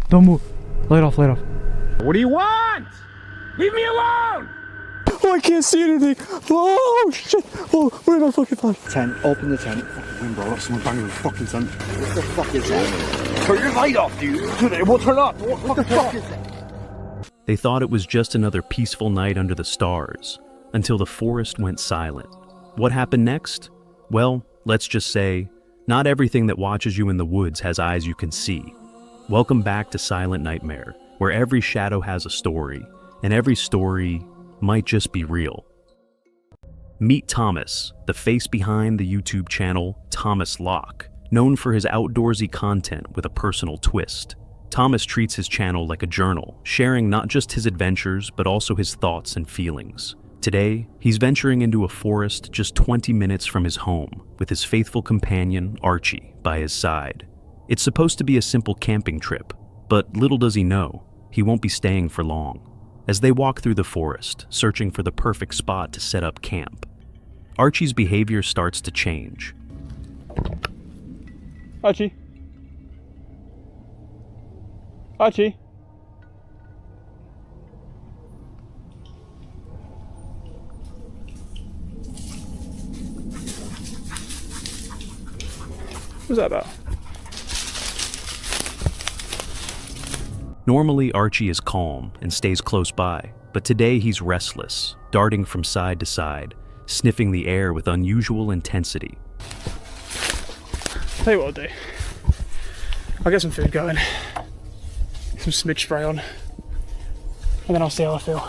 Don't move. Lay it off, lay it off. What do you want? Leave me alone! Oh, I can't see anything. Oh, shit. Oh, where did I fucking find? Tent, open the tent. Fucking wind, bro. That's someone banging the fucking tent. What the fuck is that? Turn your light off, dude. It won't turn off. What the fuck is that? They thought it was just another peaceful night under the stars, until the forest went silent. What happened next? Well, let's just say, not everything that watches you in the woods has eyes you can see. Welcome back to Silent Nightmare, where every shadow has a story, and every story might just be real. Meet Thomas, the face behind the YouTube channel Thomas Locke, known for his outdoorsy content with a personal twist. Thomas treats his channel like a journal, sharing not just his adventures, but also his thoughts and feelings. Today, he's venturing into a forest just 20 minutes from his home, with his faithful companion, Archie, by his side. It's supposed to be a simple camping trip, but little does he know, he won't be staying for long. As they walk through the forest, searching for the perfect spot to set up camp, Archie's behavior starts to change. Archie. Archie. What's that about? Normally, Archie is calm and stays close by, but today he's restless, darting from side to side, sniffing the air with unusual intensity. Tell you what I'll do. I'll get some food going, some smidge spray on, and then I'll see how I feel.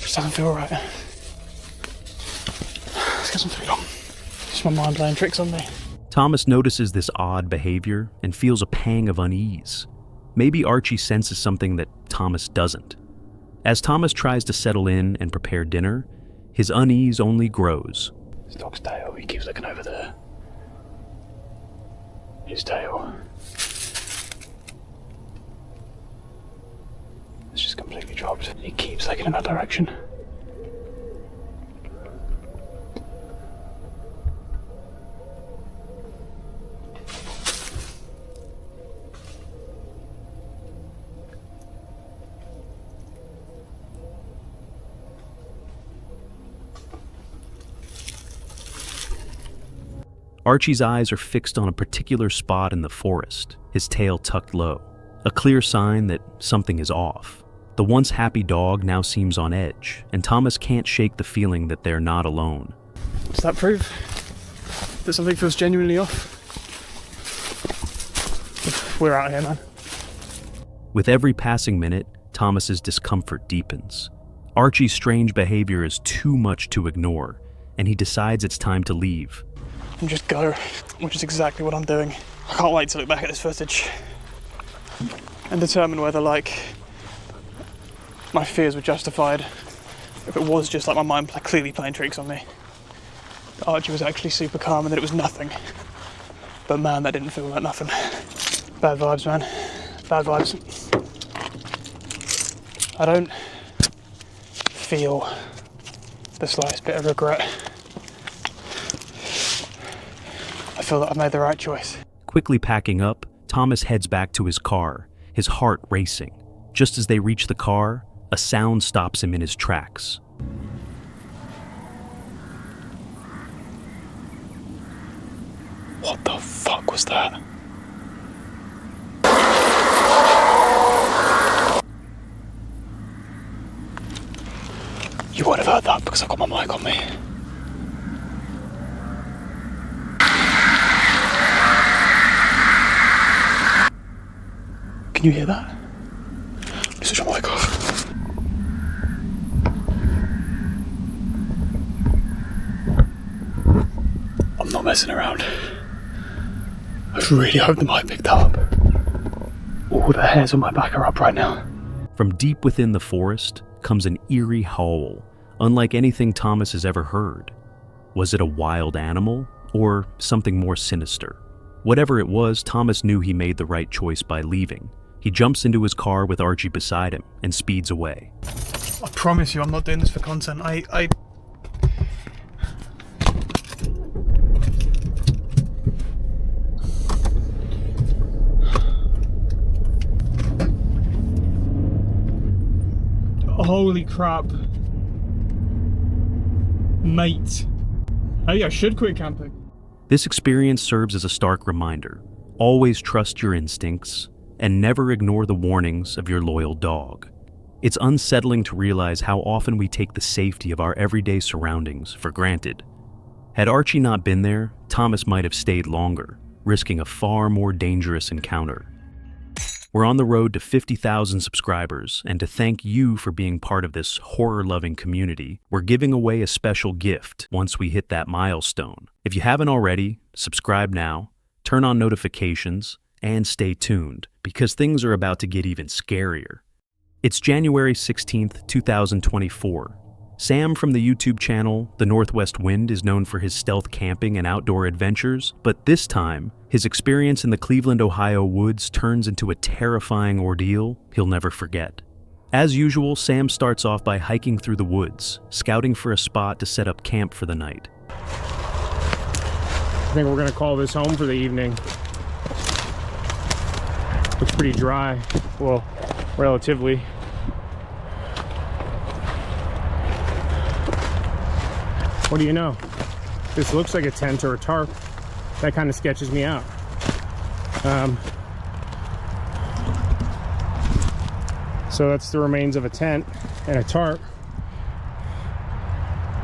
Just doesn't feel right. Let's get some food on. Just my mind playing tricks on me. Thomas notices this odd behavior and feels a pang of unease. Maybe Archie senses something that Thomas doesn't. As Thomas tries to settle in and prepare dinner, his unease only grows. This dog's tail, he keeps looking over there. His tail. It's just completely dropped. He keeps looking in that direction. Archie's eyes are fixed on a particular spot in the forest, his tail tucked low, a clear sign that something is off. The once happy dog now seems on edge, and Thomas can't shake the feeling that they're not alone. Does that prove that something feels genuinely off? We're out here, man. With every passing minute, Thomas's discomfort deepens. Archie's strange behavior is too much to ignore, and he decides it's time to leave. And just go, which is exactly what I'm doing. I can't wait to look back at this footage and determine whether, like, my fears were justified, if it was just like my mind clearly playing tricks on me. That Archie was actually super calm and that it was nothing. But man, that didn't feel like nothing. Bad vibes, man. Bad vibes. I don't feel the slightest bit of regret. I feel that I've made the right choice. Quickly packing up, Thomas heads back to his car, his heart racing. Just as they reach the car, a sound stops him in his tracks. What the fuck was that? You won't have heard that because I've got my mic on me. Can you hear that? Switch your mic off. I'm not messing around. I really hope the mic picked that up. All the hairs on my back are up right now. From deep within the forest comes an eerie howl, unlike anything Thomas has ever heard. Was it a wild animal or something more sinister? Whatever it was, Thomas knew he made the right choice by leaving. He jumps into his car with Archie beside him and speeds away. I promise you I'm not doing this for content. Holy crap. Mate. Maybe I should quit camping. This experience serves as a stark reminder. Always trust your instincts and never ignore the warnings of your loyal dog. It's unsettling to realize how often we take the safety of our everyday surroundings for granted. Had Archie not been there, Thomas might have stayed longer, risking a far more dangerous encounter. We're on the road to 50,000 subscribers, and to thank you for being part of this horror-loving community, we're giving away a special gift once we hit that milestone. If you haven't already, subscribe now, turn on notifications, and stay tuned, because things are about to get even scarier. It's January 16th, 2024. Sam from the YouTube channel The Northwest Wind is known for his stealth camping and outdoor adventures, but this time, his experience in the Cleveland, Ohio woods turns into a terrifying ordeal he'll never forget. As usual, Sam starts off by hiking through the woods, scouting for a spot to set up camp for the night. I think we're gonna call this home for the evening. Looks pretty dry. Well, relatively. What do you know? This looks like a tent or a tarp. That kind of sketches me out. So that's the remains of a tent and a tarp.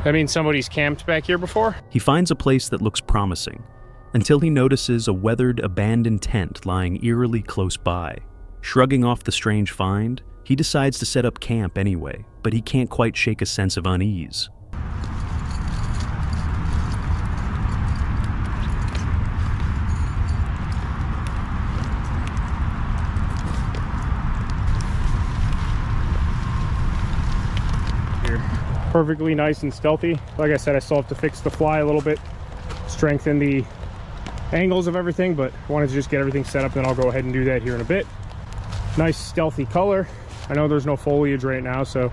That means somebody's camped back here before? He finds a place that looks promising, until he notices a weathered, abandoned tent lying eerily close by. Shrugging off the strange find, he decides to set up camp anyway, but he can't quite shake a sense of unease. Perfectly nice and stealthy. Like I said, I still have to fix the fly a little bit, strengthen the angles of everything, but I wanted to just get everything set up, and I'll go ahead and do that here in a bit. Nice stealthy color. I know there's no foliage right now, so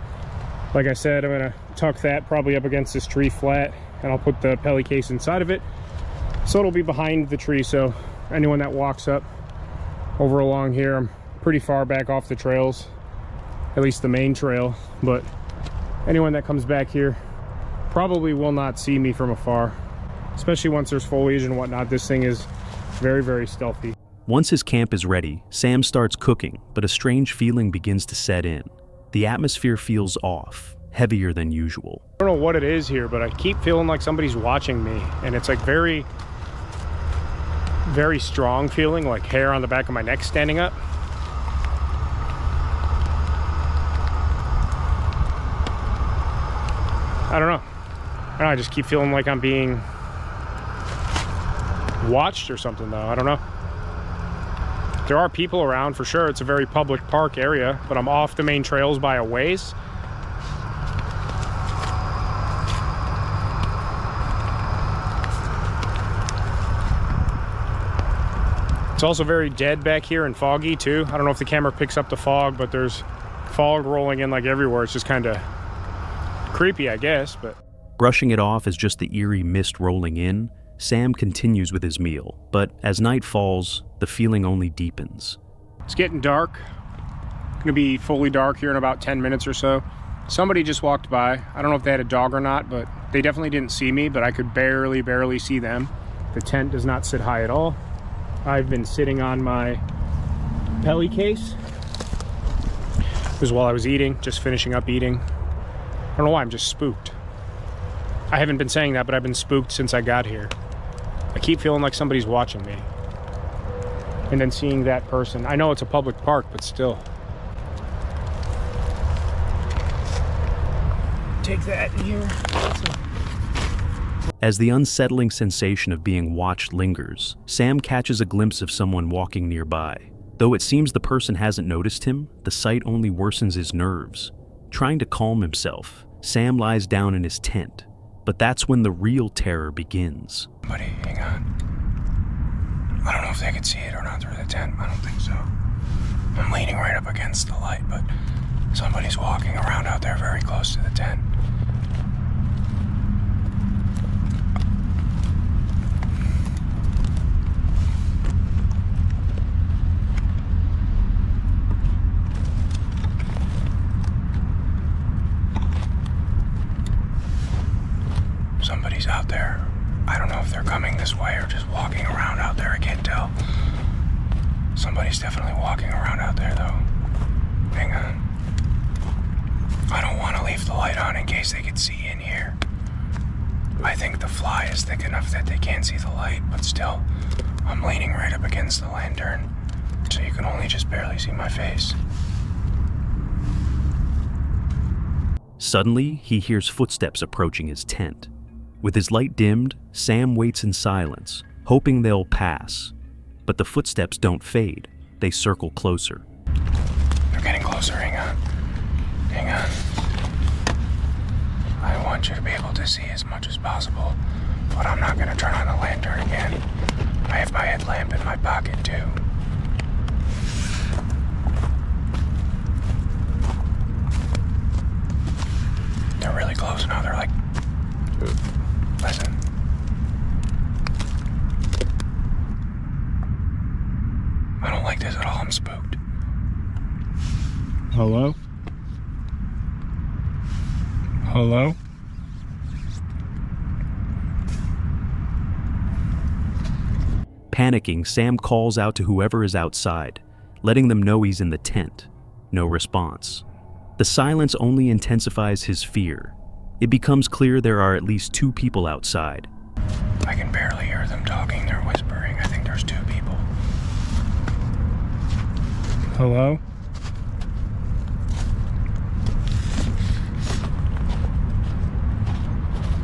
like I said, I'm gonna tuck that probably up against this tree flat, and I'll put the pelly case inside of it, so it'll be behind the tree, so anyone that walks up over along here, I'm pretty far back off the trails, at least the main trail, but anyone that comes back here probably will not see me from afar, especially once there's foliage and whatnot. This thing is very, very stealthy. Once his camp is ready, Sam starts cooking, but a strange feeling begins to set in. The atmosphere feels off, heavier than usual. I don't know what it is here, but I keep feeling like somebody's watching me, and it's like very, very strong feeling, like hair on the back of my neck standing up. I don't know. I just keep feeling like I'm being watched or something, though. I don't know. There are people around for sure. It's a very public park area, but I'm off the main trails by a ways. It's also very dead back here and foggy too. I don't know if the camera picks up the fog, but there's fog rolling in like everywhere. It's just kind of creepy, I guess, but... Brushing it off as just the eerie mist rolling in, Sam continues with his meal, but as night falls, the feeling only deepens. It's getting dark. It's gonna be fully dark here in about 10 minutes or so. Somebody just walked by. I don't know if they had a dog or not, but they definitely didn't see me, but I could barely see them. The tent does not sit high at all. I've been sitting on my pelly case. This was while I was eating, just finishing up eating. I don't know why, I'm just spooked. I haven't been saying that, but I've been spooked since I got here. I keep feeling like somebody's watching me. And then seeing that person. I know it's a public park, but still. Take that here. As the unsettling sensation of being watched lingers, Sam catches a glimpse of someone walking nearby. Though it seems the person hasn't noticed him, the sight only worsens his nerves. Trying to calm himself, Sam lies down in his tent, but that's when the real terror begins. Buddy, hang on. I don't know if they can see it or not through the tent. I don't think so. I'm leaning right up against the light, but somebody's walking around out there very close to the tent. Somebody's out there. I don't know if they're coming this way or just walking around out there. I can't tell. Somebody's definitely walking around out there, though. Hang on. I don't want to leave the light on in case they could see in here. I think the fly is thick enough that they can't see the light, but still, I'm leaning right up against the lantern, so you can only just barely see my face. Suddenly, he hears footsteps approaching his tent. With his light dimmed, Sam waits in silence, hoping they'll pass. But the footsteps don't fade. They circle closer. They're getting closer. Hang on. Hang on. I want you to be able to see as much as possible, but I'm not going to turn on the lantern again. I have my headlamp in my pocket, too. They're really close now. They're like... Listen. I don't like this at all. I'm spooked. Hello? Hello? Panicking, Sam calls out to whoever is outside, letting them know he's in the tent. No response. The silence only intensifies his fear. It becomes clear there are at least 2 people outside. I can barely hear them talking. They're whispering. I think there's 2 people. Hello?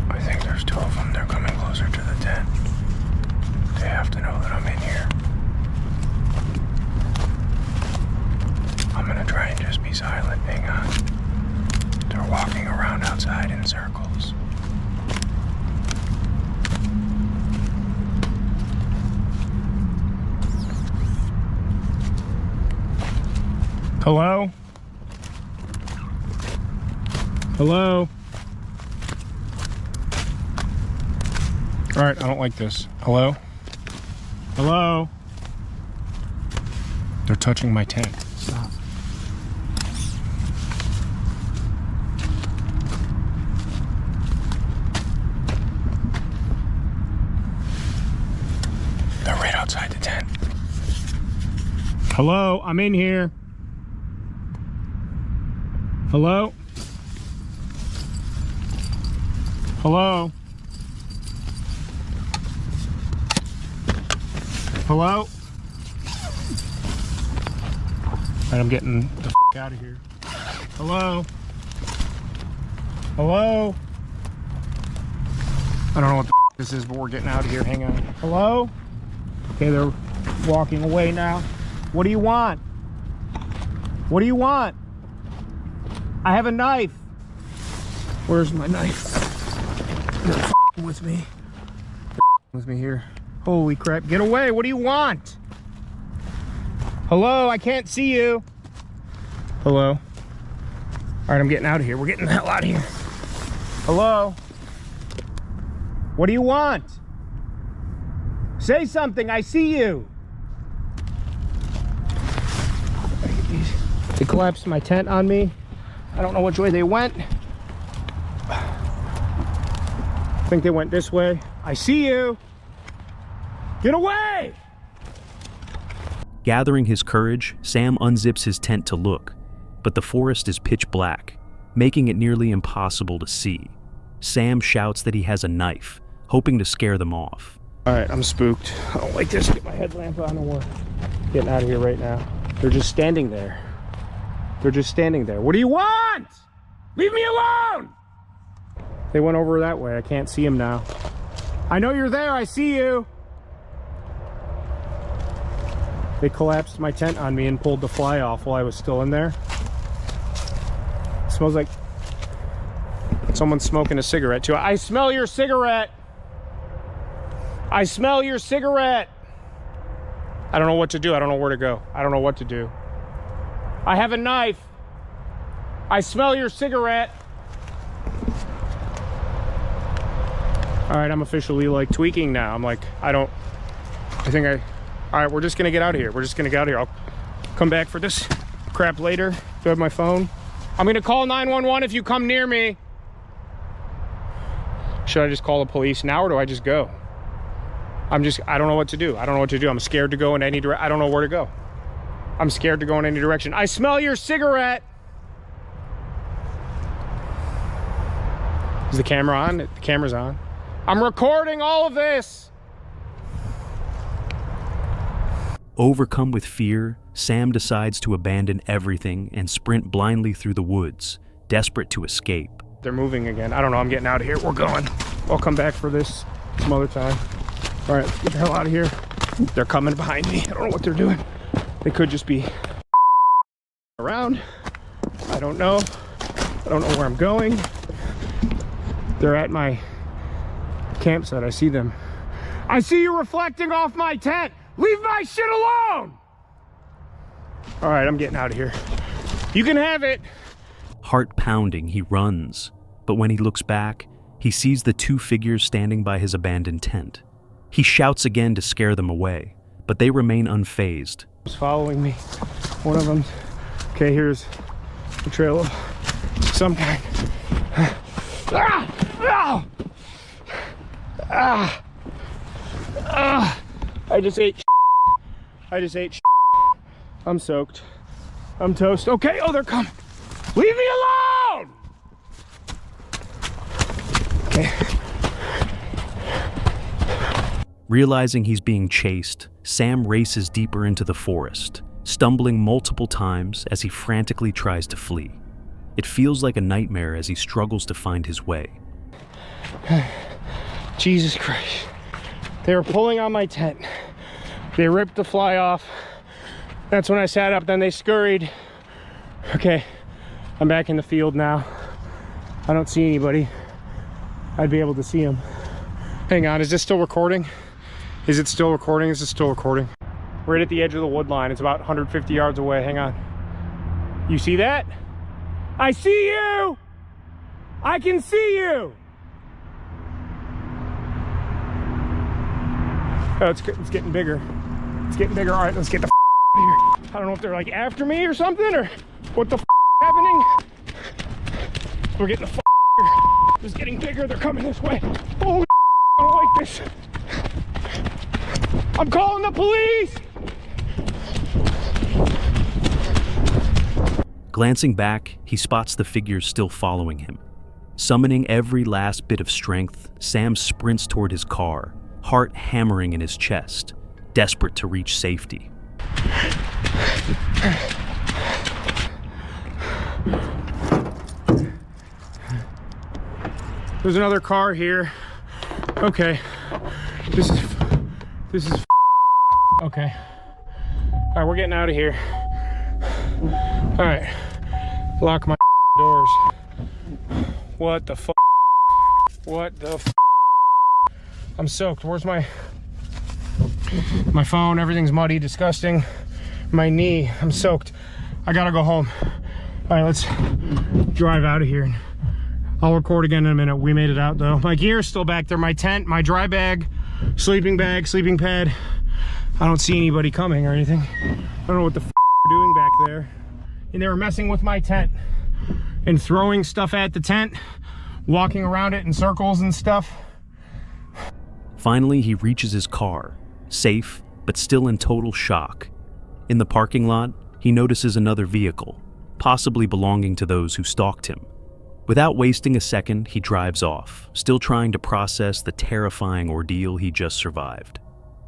I think there's 2 of them. They're coming closer to the tent. They have to know that I'm in here. I'm gonna try and just be silent. Hang on. They're walking around outside in circles. Hello? Hello? All right, I don't like this. Hello? Hello? They're touching my tent. Stop. They're right outside the tent. Hello, I'm in here. Hello? Hello? Hello? Alright, I'm getting the f*** out of here. Hello? Hello? I don't know what the f*** this is, but we're getting out of here. Hang on. Hello? Okay, they're walking away now. What do you want? What do you want? I have a knife. Where's my knife? They're f***ing with me. They're f***ing with me here. Holy crap, get away, what do you want? Hello, I can't see you. Hello? All right, I'm getting out of here. We're getting the hell out of here. Hello? What do you want? Say something, I see you. They collapsed my tent on me. I don't know which way they went. I think they went this way. I see you. Get away! Gathering his courage, Sam unzips his tent to look, but the forest is pitch black, making it nearly impossible to see. Sam shouts that he has a knife, hoping to scare them off. All right, I'm spooked. I don't like this. Get my headlamp on and we're getting out of here right now. They're just standing there. They're just standing there. What do you want? Leave me alone! They went over that way. I can't see them now. I know you're there. I see you. They collapsed my tent on me and pulled the fly off while I was still in there. It smells like someone's smoking a cigarette too. I smell your cigarette. I smell your cigarette. I don't know what to do. I don't know where to go. I don't know what to do. I have a knife. I smell your cigarette. All right, I'm officially like tweaking now. I'm like, all right, we're just gonna get out of here. We're just gonna get out of here. I'll come back for this crap later. Do I have my phone? I'm gonna call 911 if you come near me. Should I just call the police now, or do I just go? I don't know what to do. I don't know what to do. I'm scared to go in any direction. I don't know where to go. I'm scared to go in any direction. I smell your cigarette. Is the camera on? The camera's on. I'm recording all of this. Overcome with fear, Sam decides to abandon everything and sprint blindly through the woods, desperate to escape. They're moving again. I don't know. I'm getting out of here. We're going. I'll come back for this some other time. All right, let's get the hell out of here. They're coming behind me. I don't know what they're doing. They could just be around. I don't know. I don't know where I'm going. They're at my campsite. I see them. I see you reflecting off my tent. Leave my shit alone. All right, I'm getting out of here. You can have it. Heart pounding, he runs. But when he looks back, he sees the two figures standing by his abandoned tent. He shouts again to scare them away, but they remain unfazed. He's following me. One of them. Okay, here's the trail of some kind. I just ate. I'm soaked. I'm toast. Okay, oh, they're coming. Leave me alone! Okay. Realizing he's being chased, Sam races deeper into the forest, stumbling multiple times as he frantically tries to flee. It feels like a nightmare as he struggles to find his way. Jesus Christ. They were pulling on my tent. They ripped the fly off. That's when I sat up, then they scurried. Okay, I'm back in the field now. I don't see anybody. I'd be able to see them. Hang on, is this still recording? Is it still recording? Is it still recording? Right at the edge of the wood line. It's about 150 yards away. Hang on. You see that? I see you! I can see you! Oh, it's getting bigger. It's getting bigger. All right, let's get the out of here. I don't know if they're like after me or something, or what the happening. We're getting the here. It's getting bigger. They're coming this way. Holy I don't like this. I'm calling the police! Glancing back, he spots the figures still following him. Summoning every last bit of strength, Sam sprints toward his car, heart hammering in his chest, desperate to reach safety. There's another car here. Okay. This is okay. All right, we're getting out of here. All right. Lock my doors. What the fuck? What the fuck? I'm soaked. Where's my phone? Everything's muddy, disgusting. My knee, I'm soaked. I gotta go home. All right, let's drive out of here. I'll record again in a minute. We made it out though. My gear is still back there. My tent, my dry bag, sleeping pad. I don't see anybody coming or anything. I don't know what the they're doing back there. And they were messing with my tent and throwing stuff at the tent, walking around it in circles and stuff. Finally, he reaches his car, safe, but still in total shock. In the parking lot, he notices another vehicle, possibly belonging to those who stalked him. Without wasting a second, he drives off, still trying to process the terrifying ordeal he just survived.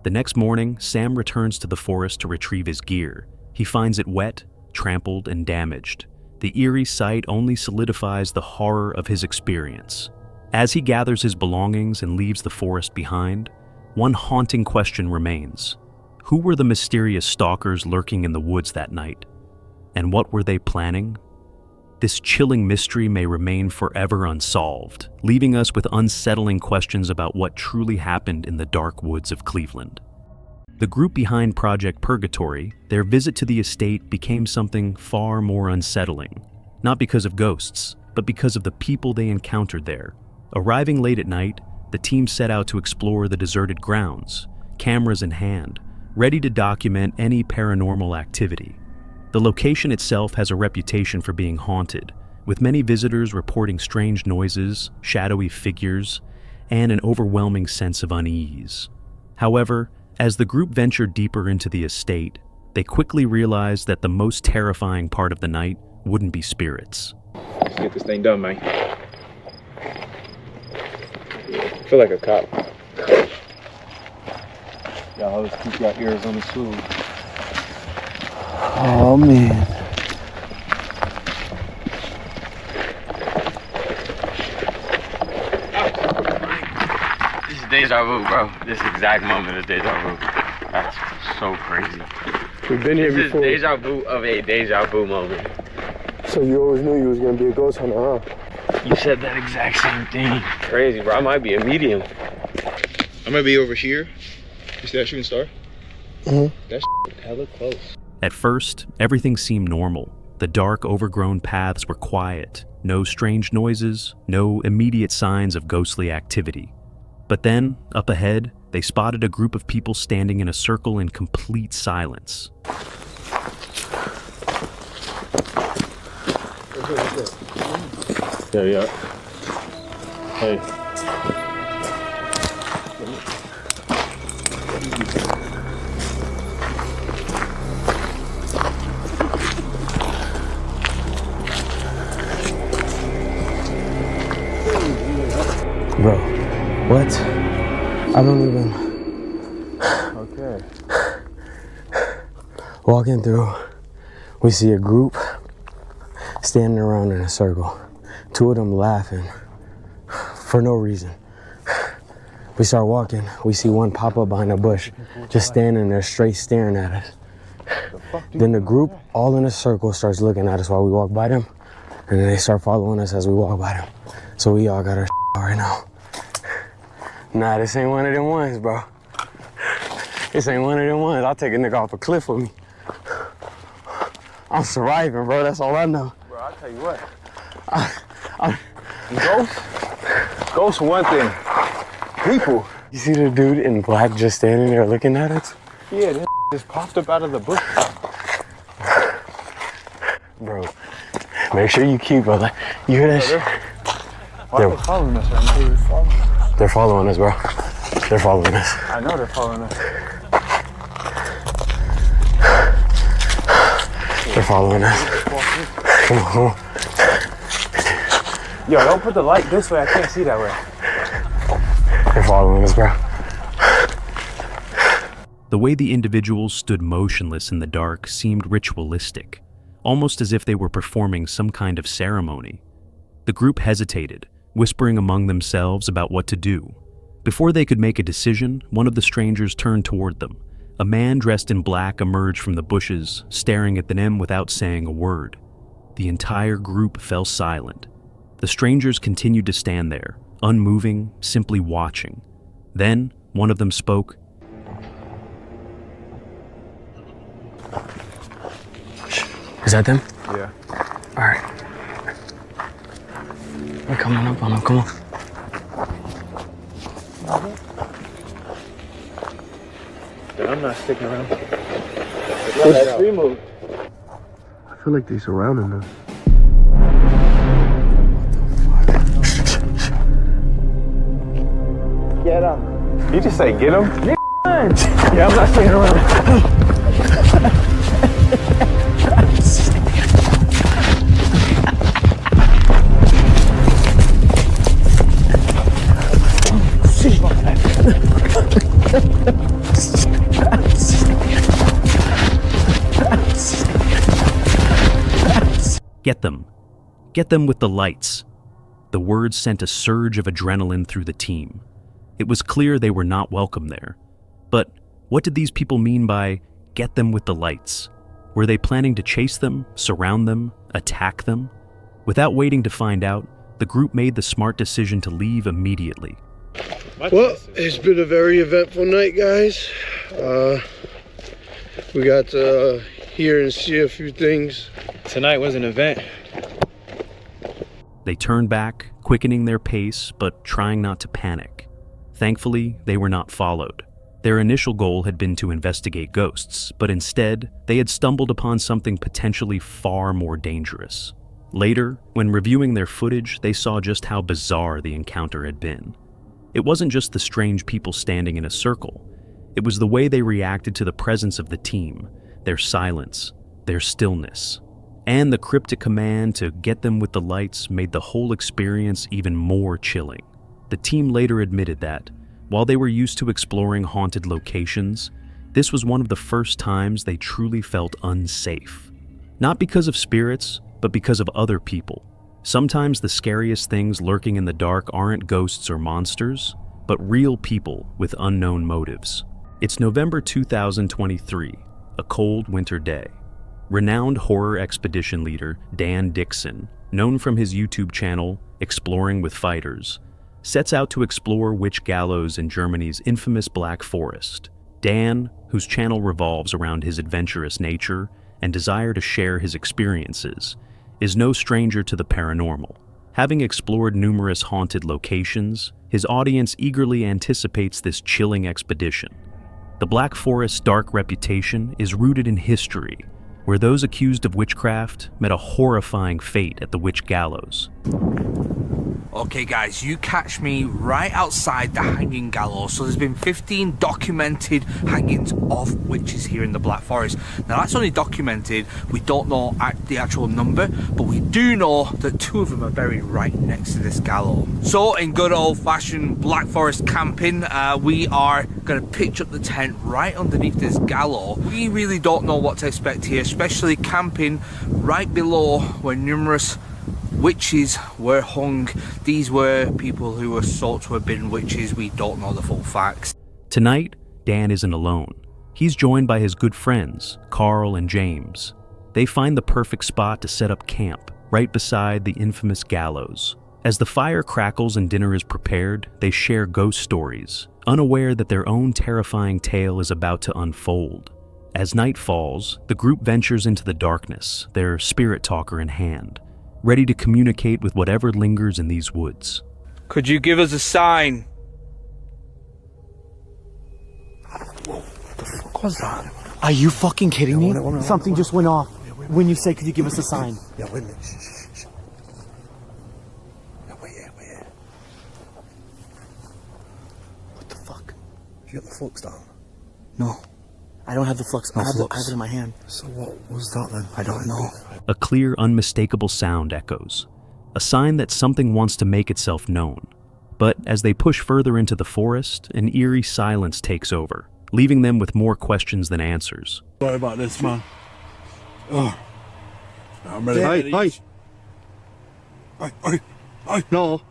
The next morning, Sam returns to the forest to retrieve his gear. He finds it wet, trampled, and damaged. The eerie sight only solidifies the horror of his experience. As he gathers his belongings and leaves the forest behind, one haunting question remains. Who were the mysterious stalkers lurking in the woods that night? And what were they planning? This chilling mystery may remain forever unsolved, leaving us with unsettling questions about what truly happened in the dark woods of Cleveland. The group behind Project Purgatory, their visit to the estate became something far more unsettling, not because of ghosts, but because of the people they encountered there. Arriving late at night, the team set out to explore the deserted grounds, cameras in hand, ready to document any paranormal activity. The location itself has a reputation for being haunted, with many visitors reporting strange noises, shadowy figures, and an overwhelming sense of unease. However, as the group ventured deeper into the estate, they quickly realized that the most terrifying part of the night wouldn't be spirits. Let's get this thing done, man. I feel like a cop. Y'all always keep your ears on the smooth. Oh man. This is deja vu, bro. This exact moment is deja vu. That's so crazy. We've been here This is before. deja vu of a deja vu moment. So you always knew you was gonna be a ghost hunter, huh? You said that exact same thing. Crazy, bro. I might be a medium. I might be over here. You see that shooting star? Mhm. That's hella close. At first, everything seemed normal. The dark, overgrown paths were quiet, no strange noises, no immediate signs of ghostly activity. But then, up ahead, they spotted a group of people standing in a circle in complete silence. Yeah. Hey. Bro, what? I don't even. Okay. Walking through, we see a group standing around in a circle. Two of them laughing for no reason. We start walking, we see one pop up behind a bush, just standing there straight staring at us. Then the group, all in a circle, starts looking at us while we walk by them, and then they start following us as we walk by them. So we all got our right now. Nah, this ain't one of them ones, bro. This ain't one of them ones. I'll take a nigga off a cliff with me. I'm surviving, bro. That's all I know. Bro, I'll tell you what. Ghosts are one thing. People. You see the dude in black just standing there looking at us? Yeah, this just popped up out of the bush. Bro, make sure you keep, brother. You hear that shit? Why are they following us right now? They're following us, bro. They're following us. I know they're following us. They're following us. Come on. Yo, don't put the light this way. I can't see that way. They're following us, bro. The way the individuals stood motionless in the dark seemed ritualistic, almost as if they were performing some kind of ceremony. The group hesitated, whispering among themselves about what to do. Before they could make a decision, one of the strangers turned toward them. A man dressed in black emerged from the bushes, staring at them without saying a word. The entire group fell silent. The strangers continued to stand there, unmoving, simply watching. Then, one of them spoke. Is that them? Yeah. All right. We're coming up on them. Come on. Dude, I'm not sticking around. That tree moved. I feel like they surrounding us. Get him. You just say get him? Yeah, I'm not sticking around. Get them. Get them with the lights. The words sent a surge of adrenaline through the team. It was clear they were not welcome there. But what did these people mean by get them with the lights? Were they planning to chase them, surround them, attack them? Without waiting to find out, the group made the smart decision to leave immediately. Well, it's been a very eventful night, guys. We got to hear and see a few things. Tonight was an event. They turned back, quickening their pace, but trying not to panic. Thankfully, they were not followed. Their initial goal had been to investigate ghosts, but instead, they had stumbled upon something potentially far more dangerous. Later, when reviewing their footage, they saw just how bizarre the encounter had been. It wasn't just the strange people standing in a circle. It was the way they reacted to the presence of the team, their silence, their stillness. And the cryptic command to get them with the lights made the whole experience even more chilling. The team later admitted that, while they were used to exploring haunted locations, this was one of the first times they truly felt unsafe. Not because of spirits, but because of other people. Sometimes the scariest things lurking in the dark aren't ghosts or monsters, but real people with unknown motives. It's November 2023, a cold winter day. Renowned horror expedition leader Dan Dixon, known from his YouTube channel, Exploring with Fighters, sets out to explore witch gallows in Germany's infamous Black Forest. Dan, whose channel revolves around his adventurous nature and desire to share his experiences, is no stranger to the paranormal. Having explored numerous haunted locations, his audience eagerly anticipates this chilling expedition. The Black Forest's dark reputation is rooted in history, where those accused of witchcraft met a horrifying fate at the witch gallows. Okay guys, you catch me right outside the hanging gallows. So there's been 15 documented hangings of witches here in the Black Forest. Now that's only documented, we don't know the actual number, but we do know that 2 of them are buried right next to this gallows. So in good old fashioned Black Forest camping, we are going to pitch up the tent right underneath this gallows. We really don't know what to expect here, especially camping right below where numerous witches were hung. These were people who were thought to have been witches. We don't know the full facts. Tonight, Dan isn't alone. He's joined by his good friends, Carl and James. They find the perfect spot to set up camp, right beside the infamous gallows. As the fire crackles and dinner is prepared, they share ghost stories, unaware that their own terrifying tale is about to unfold. As night falls, the group ventures into the darkness, their spirit talker in hand, ready to communicate with whatever lingers in these woods. Could you give us a sign? What was that? Are you fucking kidding me? Something just went off. When you say, could you give us a sign? Yeah, wait a minute. Shh. Yeah, wait here. What the fuck? You got the flux down? No. I don't have the flux. I have it in my hand. So what was that then? I don't know. A clear, unmistakable sound echoes, a sign that something wants to make itself known. But as they push further into the forest, an eerie silence takes over, leaving them with more questions than answers. Sorry about this, man. Oh. I'm ready. Hey. No.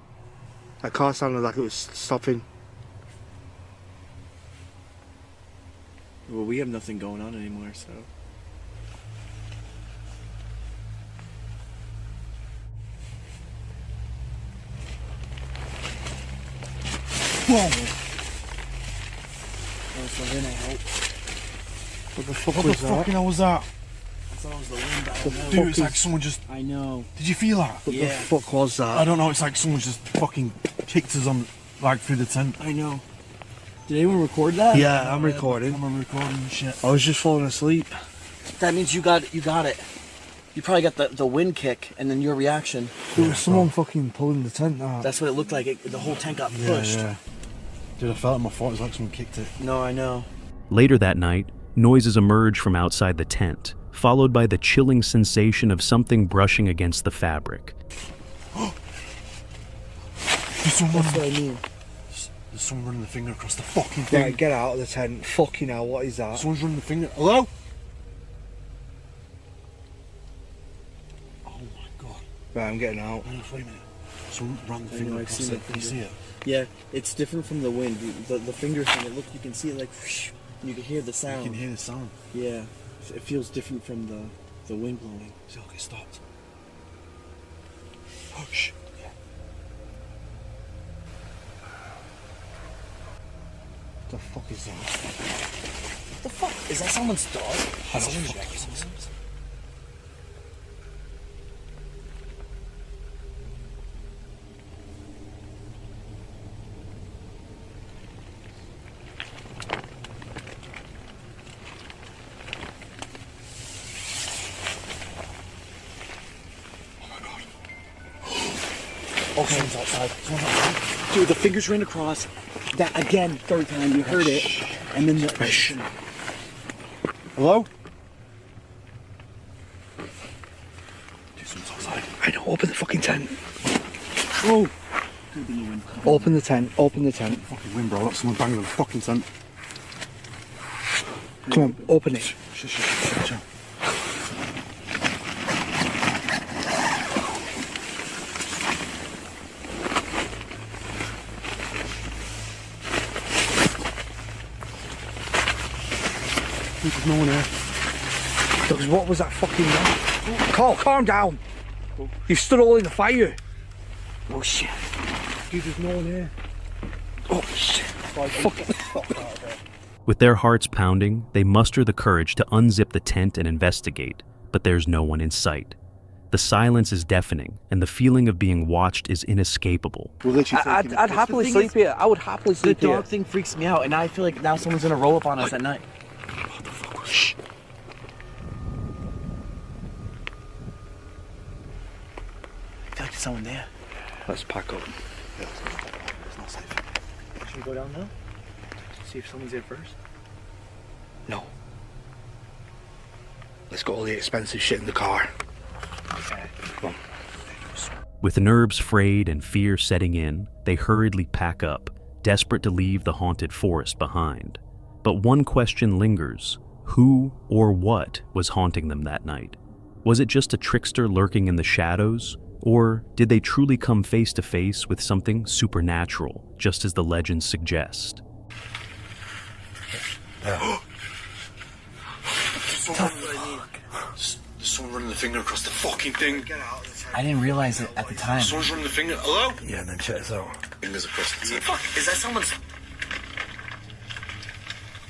That car sounded like it was stopping. Well, we have nothing going on anymore, so. Whoa! Oh, so then I hope. What the fucking hell was that? I thought it was the wind, but I don't know. Dude, it's like someone just... I know. Did you feel that? What Yeah. the fuck was that? I don't know, it's like someone just fucking kicked us on, like, through the tent. I know. Did anyone record that? Yeah, I'm recording. I'm recording and shit. I was just falling asleep. That means you got it. You probably got the wind kick and then your reaction. There was someone fucking pulling the tent out. That's what it looked like. The whole tent got pushed. Yeah. Dude, I felt it in my foot. It was like someone kicked it. No, I know. Later that night, noises emerge from outside the tent, followed by the chilling sensation of something brushing against the fabric. That's what I mean. There's someone running the finger across the fucking thing. Right, get out of the tent. Fucking hell, what is that? Someone's running the finger. Hello? Oh my god. Right, I'm getting out. Wait a minute. Someone ran the finger I've across seen it. that Can you see it? Yeah, it's different from the wind. The finger thing, you can see it like, whoosh, and you can hear the sound. You can hear the sound. Yeah, it feels different from the wind blowing. See, look, it stopped. Oh shit. Yeah. What the fuck is that? What the fuck? Is that someone's dog? Someone's outside. Someone's outside. Dude, the fingers ran across. That again, third time you heard it. And then the... Hello? Dude, someone's outside. I know, open the fucking tent. Oh! Open the tent, open the tent. Fucking wind, bro. That's someone banging on the fucking tent. Come on, open it. Shut. There's no one here. Douglas, what was that fucking noise? Carl, calm down. You stood all in the fire. Oh shit. Dude, there's no one here. Oh shit. With their hearts pounding, they muster the courage to unzip the tent and investigate, but there's no one in sight. The silence is deafening, and the feeling of being watched is inescapable. I'd happily sleep here. I would happily sleep here. The dog thing freaks me out, and I feel like now someone's gonna roll up on us at night. Shh. I feel like there's someone there. Let's pack up. It's not safe. Should we go down now? See if someone's there first? No. Let's get all the expensive shit in the car. Okay. Come on. With nerves frayed and fear setting in, they hurriedly pack up, desperate to leave the haunted forest behind. But one question lingers. Who or what was haunting them that night? Was it just a trickster lurking in the shadows? Or did they truly come face to face with something supernatural, just as the legends suggest? Someone running the finger across the fucking thing. I didn't realize it at the time. Someone's running the finger. Hello? Yeah, and then check this out. Fingers across the thing. Fuck, is that someone's...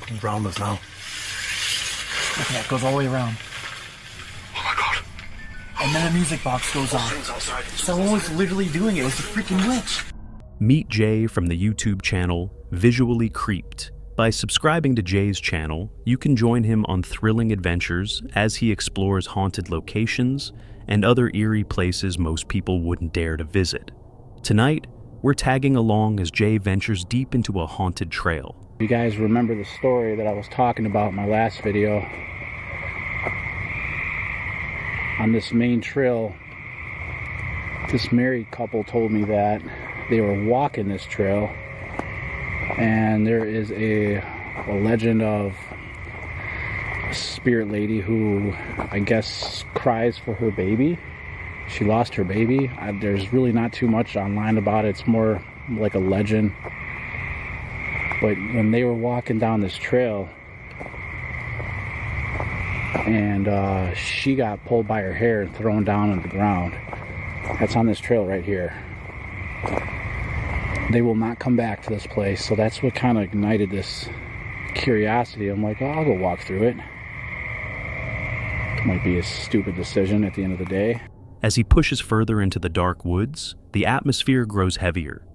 Comes round us now. Okay, it goes all the way around. Oh my god. And then a music box goes on. Someone was literally doing it. It was a freaking witch. Meet Jay from the YouTube channel Visually Creeped. By subscribing to Jay's channel, you can join him on thrilling adventures as he explores haunted locations and other eerie places most people wouldn't dare to visit. Tonight, we're tagging along as Jay ventures deep into a haunted trail. You guys remember the story that I was talking about in my last video. On this main trail, this married couple told me that they were walking this trail and there is a legend of a spirit lady who I guess cries for her baby. She lost her baby. There's really not too much online about it. It's more like a legend. But when they were walking down this trail and she got pulled by her hair and thrown down on the ground. That's on this trail right here. They will not come back to this place, so that's what kind of ignited this curiosity. I'm like, oh, I'll go walk through it. Might be a stupid decision at the end of the day. As he pushes further into the dark woods, the atmosphere grows heavier.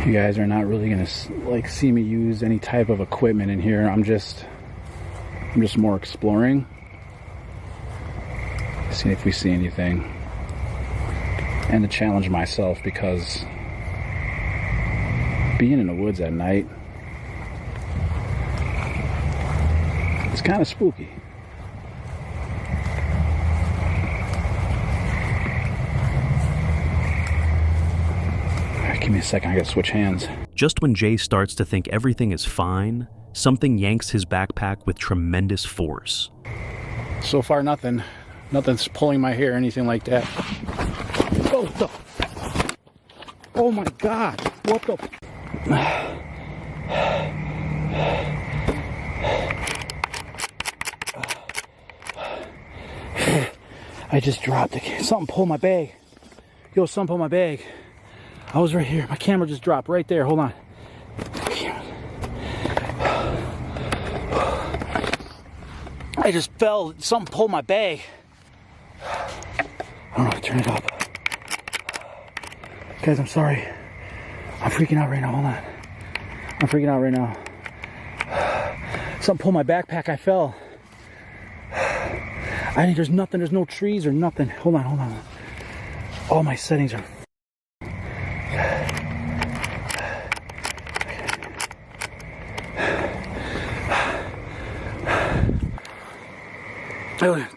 You guys are not really gonna like see me use any type of equipment in here. I'm just more exploring, seeing if we see anything, and to challenge myself, because being in the woods at night, it's kind of spooky. Give me a second, I gotta switch hands. Just when Jay starts to think everything is fine, something yanks his backpack with tremendous force. So far, nothing's pulling my hair or anything like that. Oh my God, what the? I just dropped it. Something pulled my bag. Yo, something pulled my bag. I was right here. My camera just dropped right there. Hold on. I just fell. Something pulled my bag. I don't know. Turn it up. Guys, I'm sorry. I'm freaking out right now. Hold on. I'm freaking out right now. Something pulled my backpack, I fell. I think there's nothing, there's no trees or nothing. Hold on. All my settings are...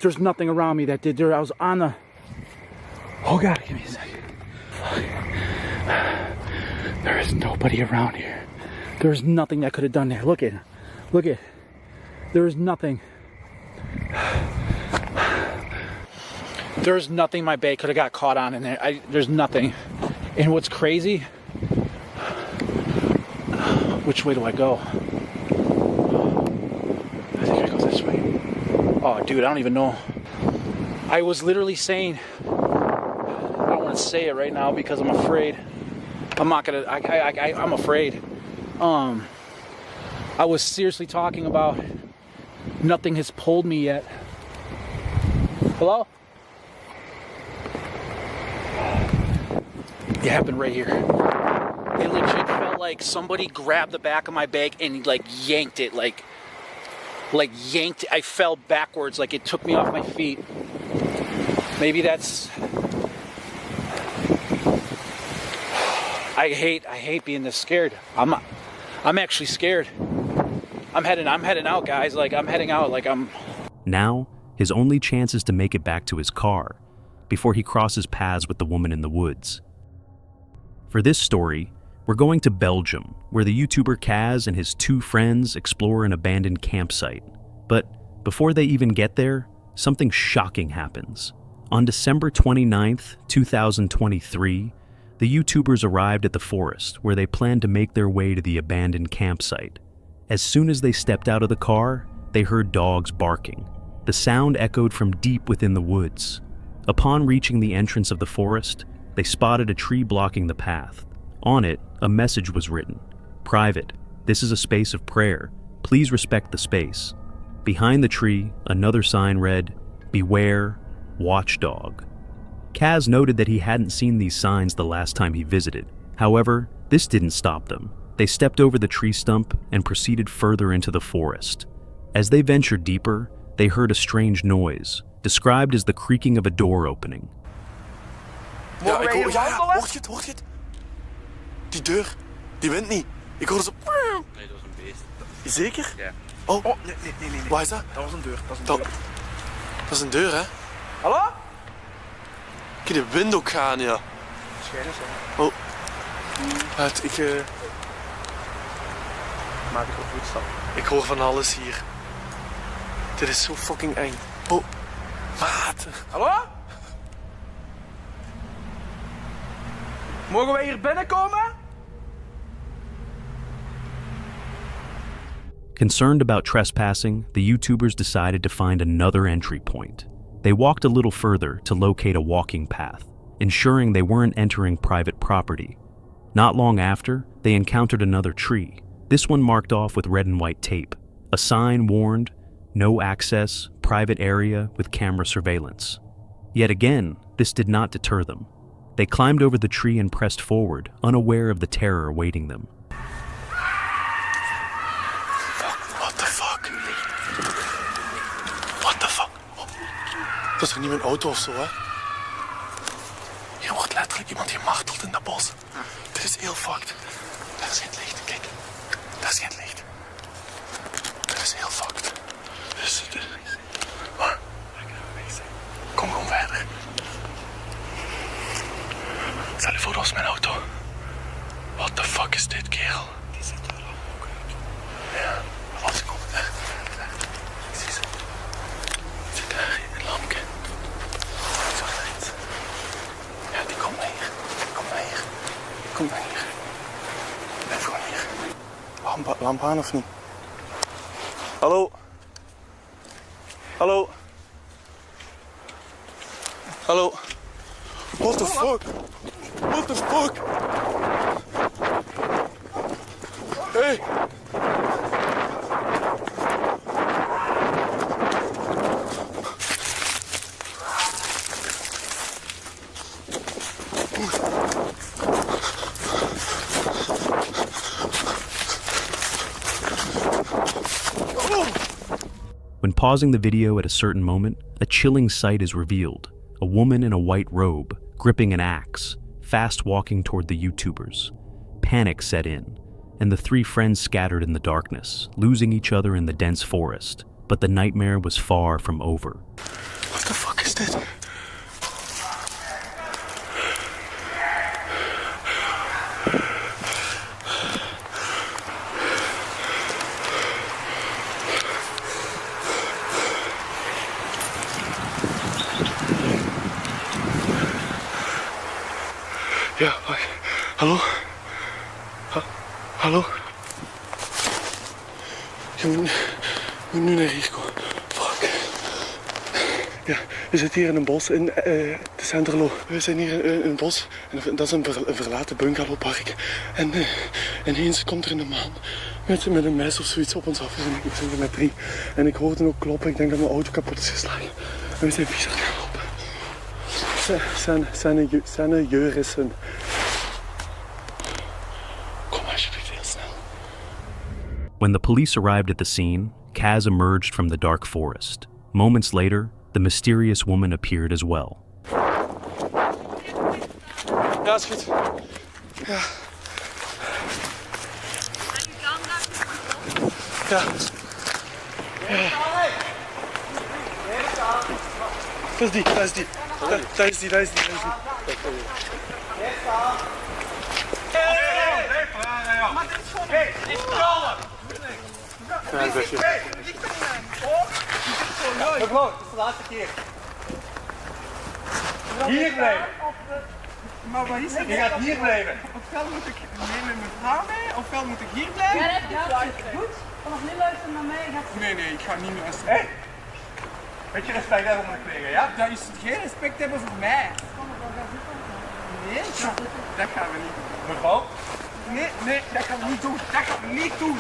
There's nothing around me that did there. I was on the... Oh God, give me a second. There is nobody around here. There's nothing that could have done there. Look at. There is nothing. There's nothing my bait could have got caught on in there. There's nothing. And what's crazy? Which way do I go? I think I go this way. Oh, dude, I don't even know. I was literally saying, I don't want to say it right now because I'm afraid. I'm not gonna, I'm afraid. I was seriously talking about nothing has pulled me yet. Hello? It happened right here. It legit felt like somebody grabbed the back of my bag and like yanked it, like yanked it. I fell backwards, like it took me off my feet. Maybe that's... I hate being this scared. I'm actually scared. I'm heading out, guys. Like I'm heading out. Like I'm... Now, his only chance is to make it back to his car before he crosses paths with the woman in the woods. For this story, we're going to Belgium, where the YouTuber Kaz and his 2 friends explore an abandoned campsite. But before they even get there, something shocking happens. On December 29th, 2023, the YouTubers arrived at the forest where they planned to make their way to the abandoned campsite. As soon as they stepped out of the car, they heard dogs barking. The sound echoed from deep within the woods. Upon reaching the entrance of the forest, they spotted a tree blocking the path. On it, a message was written. Private. This is a space of prayer. Please respect the space. Behind the tree, another sign read, Beware, Watchdog. Kaz noted that he hadn't seen these signs the last time he visited. However, this didn't stop them. They stepped over the tree stump and proceeded further into the forest. As they ventured deeper, they heard a strange noise, described as the creaking of a door opening. Ja, hoor je het? Die deur, die wint niet. Ik hoorde zo... Nee, dat was een beest. Zeker? Ja. Oh, nee. Waar is dat? Dat was een deur. Dat is een deur, hè? Hallo? Ik de wind ook gaan, ja. Schijners, hè. Oh. Maak ik op voetstap. Ik hoor van alles hier. Dit is zo fucking eng. Oh, maat. Hallo? Mogen wij hier binnenkomen? Concerned about trespassing, the YouTubers decided to find another entry point. They walked a little further to locate a walking path, ensuring they weren't entering private property. Not long after, they encountered another tree, this one marked off with red and white tape. A sign warned, no access, private area with camera surveillance. Yet again, this did not deter them. They climbed over the tree and pressed forward, unaware of the terror awaiting them. What the fuck? What the fuck? Oh. Dat is toch niet mijn auto of zo, hè? Hier wordt letterlijk iemand gemarteld in dat bos. Dit is heel fucked. Daar is geen licht, kijk. Daar is geen licht. Dit is heel fucked. Wat? Kom gewoon verder. Stel je voor, dat was mijn auto. What the fuck is dit, kerel? Die zit er ook uit. Ja, wat komt daar? Ik zie ze. Zit daar in een lampje. Ik zag er iets. Ja, die komt naar hier. Kom naar hier. Kom naar hier. Blijf gewoon hier. Lamp aan of niet? Hallo? Hallo? Hallo? What the fuck? What the fuck? Hey! Oh! pausing the video at a certain moment, a chilling sight is revealed. A woman in a white robe, gripping an axe, fast walking toward the YouTubers. Panic set in, and the three friends scattered in the darkness, losing each other in the dense forest. But the nightmare was far from over. What the fuck is dit? Ja, wacht. Hallo? Hallo? Je moet nu naar hier komen. Fuck. Ja, we zitten hier in een bos in de Centerlo. We zijn hier in een bos en dat is een verlaten bungalowpark. En ineens komt er een man met een mes of zoiets op ons af. We zijn er met 3. En ik hoorde hem ook kloppen. Ik denk dat mijn auto kapot is geslagen. En we zijn vies aan het gaan lopen. Zijn jurissen. Kom alsjeblieft heel snel. When the police arrived at the scene, Kaz emerged from the dark forest. Moments later, the mysterious woman appeared as well. Ja, is goed. Ja. Ja. Ja. Dat is die. Dat is die. Mevrouw, het is de laatste keer. Hier blijven. Maar wat is het? Je gaat hier blijven. Ofwel moet ik met mijn vrouw mee, ofwel moet ik hier blijven. Ja, dat is goed. Vanaf nu luisteren naar mij. Nee, ik ga niet meer luisteren. Hé! Beetje respect hebben voor de kleren, ja? Dat is geen respect hebben voor mij. Nee, dat gaan we niet doen. Mevrouw? Nee, dat gaan we niet doen. Dat gaan we niet doen.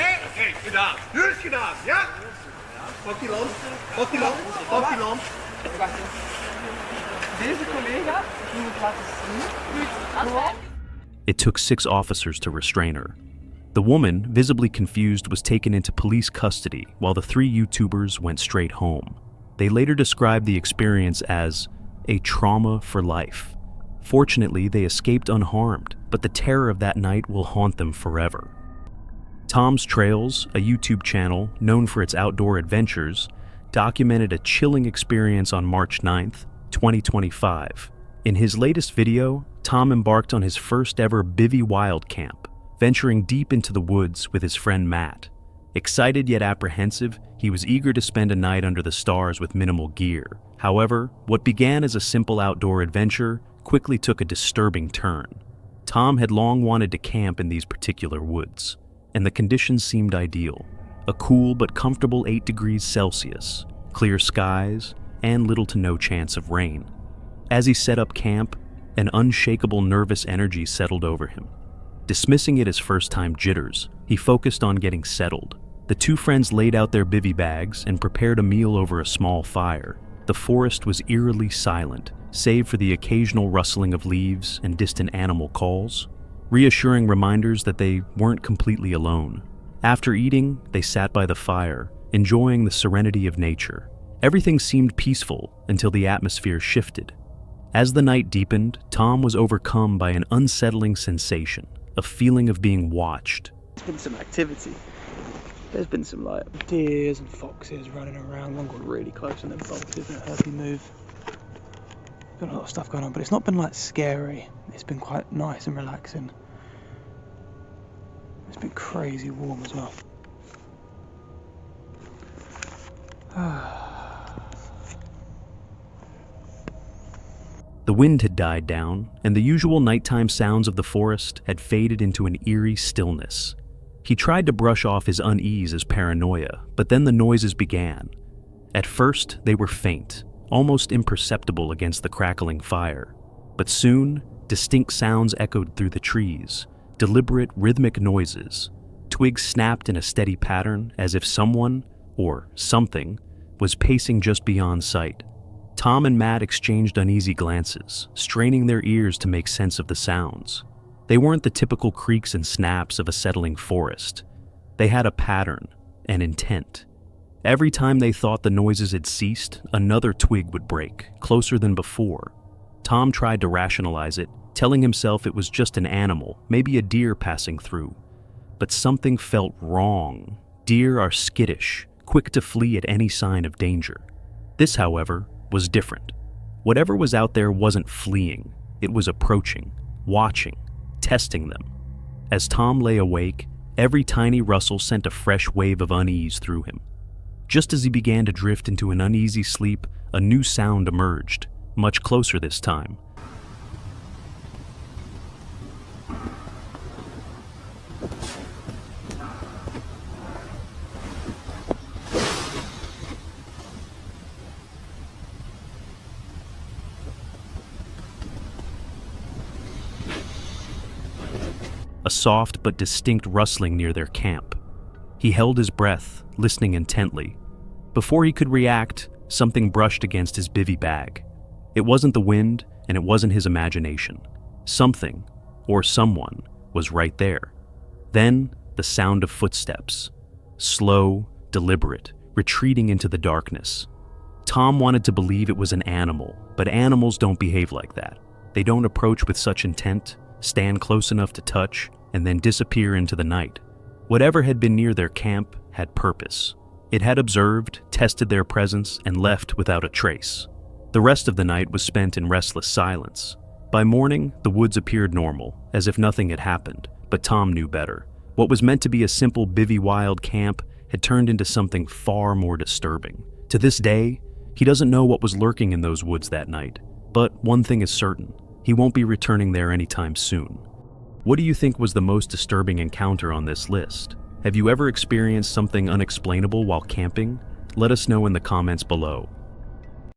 Nee! Hé, gedaan. Nu is het gedaan, ja? Pak die lamp. Pak die lamp. Pak die lamp. Wacht eens. Deze collega moet het laten zien. It took 6 officers to restrain her. The woman, visibly confused, was taken into police custody while the 3 YouTubers went straight home. They later described the experience as a trauma for life. Fortunately, they escaped unharmed, but the terror of that night will haunt them forever. Tom's Trails, a YouTube channel known for its outdoor adventures, documented a chilling experience on March 9th, 2025. In his latest video, Tom embarked on his first ever bivvy wild camp, venturing deep into the woods with his friend Matt. Excited yet apprehensive, he was eager to spend a night under the stars with minimal gear. However, what began as a simple outdoor adventure quickly took a disturbing turn. Tom had long wanted to camp in these particular woods, and the conditions seemed ideal. A cool but comfortable 8 degrees Celsius, clear skies, and little to no chance of rain. As he set up camp, an unshakable nervous energy settled over him. Dismissing it as first-time jitters, he focused on getting settled. The 2 friends laid out their bivvy bags and prepared a meal over a small fire. The forest was eerily silent, save for the occasional rustling of leaves and distant animal calls, reassuring reminders that they weren't completely alone. After eating, they sat by the fire, enjoying the serenity of nature. Everything seemed peaceful until the atmosphere shifted. As the night deepened, Tom was overcome by an unsettling sensation, a feeling of being watched. There's been some activity. There's been some like deers and foxes running around. One got really close and then bolted and it hurt me move. Been a lot of stuff going on, but it's not been like scary. It's been quite nice and relaxing. It's been crazy warm as well. The wind had died down, and the usual nighttime sounds of the forest had faded into an eerie stillness. He tried to brush off his unease as paranoia, but then the noises began. At first, they were faint, almost imperceptible against the crackling fire. But soon, distinct sounds echoed through the trees, deliberate rhythmic noises. Twigs snapped in a steady pattern as if someone, or something, was pacing just beyond sight. Tom and Matt exchanged uneasy glances, straining their ears to make sense of the sounds. They weren't the typical creaks and snaps of a settling forest. They had a pattern, an intent. Every time they thought the noises had ceased, another twig would break, closer than before. Tom tried to rationalize it, telling himself it was just an animal, maybe a deer passing through. But something felt wrong. Deer are skittish, quick to flee at any sign of danger. This, however, was different. Whatever was out there wasn't fleeing. It was approaching, watching, testing them. As Tom lay awake, every tiny rustle sent a fresh wave of unease through him. Just as he began to drift into an uneasy sleep, a new sound emerged, much closer this time. A soft but distinct rustling near their camp. He held his breath, listening intently. Before he could react, something brushed against his bivy bag. It wasn't the wind, and it wasn't his imagination. Something, or someone, was right there. Then, the sound of footsteps. Slow, deliberate, retreating into the darkness. Tom wanted to believe it was an animal, but animals don't behave like that. They don't approach with such intent, stand close enough to touch, and then disappear into the night. Whatever had been near their camp had purpose. It had observed, tested their presence, and left without a trace. The rest of the night was spent in restless silence. By morning, the woods appeared normal, as if nothing had happened, but Tom knew better. What was meant to be a simple bivy wild camp had turned into something far more disturbing. To this day, he doesn't know what was lurking in those woods that night, but one thing is certain. He won't be returning there anytime soon. What do you think was the most disturbing encounter on this list? Have you ever experienced something unexplainable while camping? Let us know in the comments below.